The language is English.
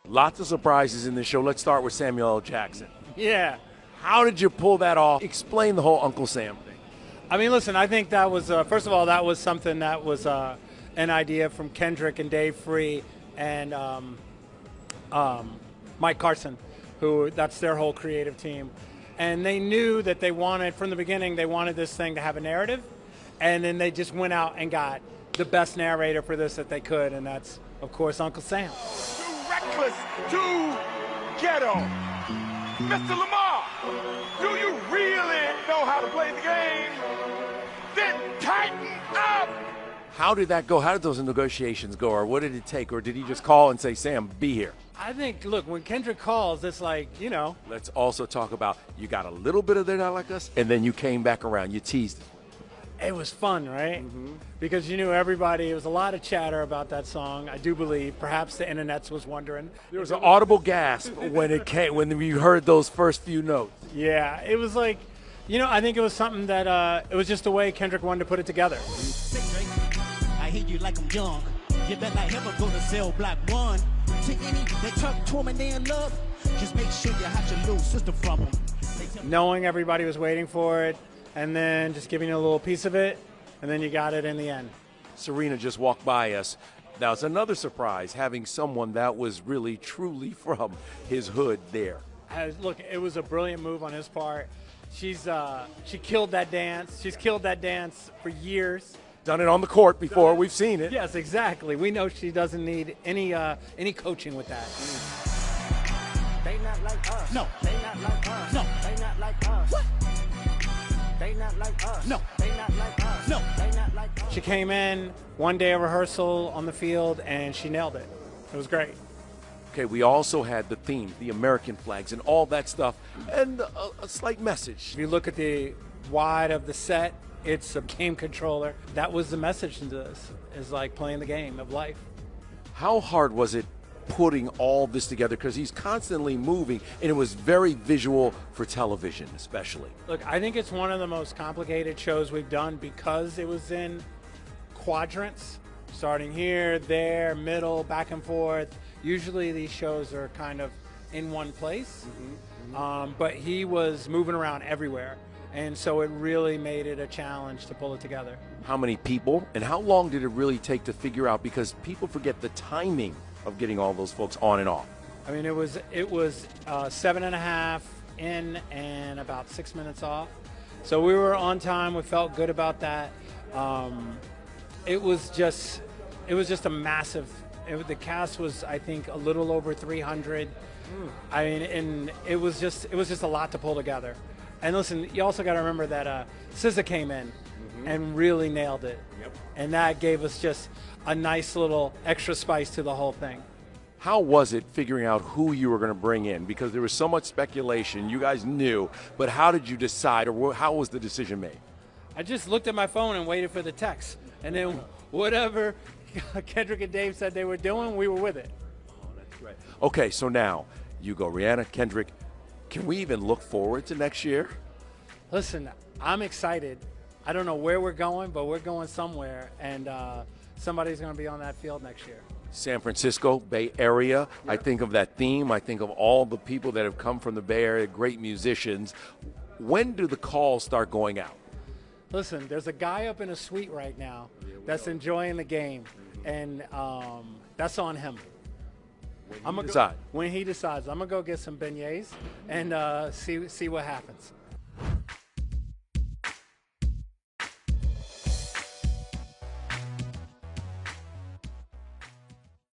Lots of surprises in this show. Let's start with Samuel L. Jackson. Yeah. How did you pull that off? Explain the whole Uncle Sam thing. I mean, listen, I think that was, first of all, that was something that was an idea from Kendrick and Dave Free and Mike Carson, who that's their whole creative team. And they knew that they wanted, from the beginning, they wanted this thing to have a narrative. And then they just went out and got the best narrator for this that they could, and that's, of course, Uncle Sam. Too reckless, too ghetto. Mr. Lamar, do you really know how to play the game? Then tighten up. How did that go? How did those negotiations go? Or what did it take? Or did he just call and say, Sam, be here? I think, look, when Kendrick calls, it's like, you know. Let's also talk about you got a little bit of They're Not Like Us, and then you came back around. You teased it. It was fun, right? Mm-hmm. Because you knew everybody, there was a lot of chatter about that song, I do believe. Perhaps the internets was wondering. There was an audible gasp when it came, when you heard those first few notes. Yeah, it was like, you know, I think it was something that, it was just the way Kendrick wanted to put it together. I hate you like I'm young. You bet like him or go to Cell Block 1. To any that talk to him and they in love, just make sure you have your little sister from him. Knowing everybody was waiting for it, and then just giving you a little piece of it, and then you got it in the end. Serena just walked by us. Now, it's another surprise having someone that was really, truly from his hood there. Look, it was a brilliant move on his part. She killed that dance. She's killed that dance for years. Done it on the court before. We've seen it. Yes, exactly. We know she doesn't need any coaching with that. They not like us. No. They not like us. No. They not like us. What? They not like us. No. They not like us. No. They not like us. She came in one day of rehearsal on the field, and she nailed it. It was great. Okay, we also had the theme, the American flags, and all that stuff, and a slight message. If you look at the wide of the set, it's a game controller. That was the message to this, is like playing the game of life. How hard was it putting all this together? Because he's constantly moving, and it was very visual for television, especially. Look, I think it's one of the most complicated shows we've done because it was in quadrants, starting here, there, middle, back and forth. Usually these shows are kind of in one place, but he was moving around everywhere. And so it really made it a challenge to pull it together. How many people, and how long did it really take to figure out? Because people forget the timing of getting all those folks on and off. I mean, it was 7.5 in and about 6 minutes off. So we were on time. We felt good about that. It was just a massive. The cast was, I think, a little over 300. I mean, and it was just a lot to pull together. And listen, you also got to remember that SZA came in and really nailed it. Yep. And that gave us just a nice little extra spice to the whole thing. How was it figuring out who you were going to bring in? Because there was so much speculation. You guys knew, but how did you decide, or how was the decision made? I just looked at my phone and waited for the text. And then whatever Kendrick and Dave said they were doing, we were with it. Oh, that's right. Okay, so now you go, Rihanna, Kendrick. Can we even look forward to next year? Listen, I'm excited. I don't know where we're going, but we're going somewhere, and somebody's going to be on that field next year. San Francisco, Bay Area. Yep. I think of that theme. I think of all the people that have come from the Bay Area, great musicians. When do the calls start going out? Listen, there's a guy up in a suite right now that's enjoying the game, and that's on him. When he decides, I'm going to go get some beignets and see what happens.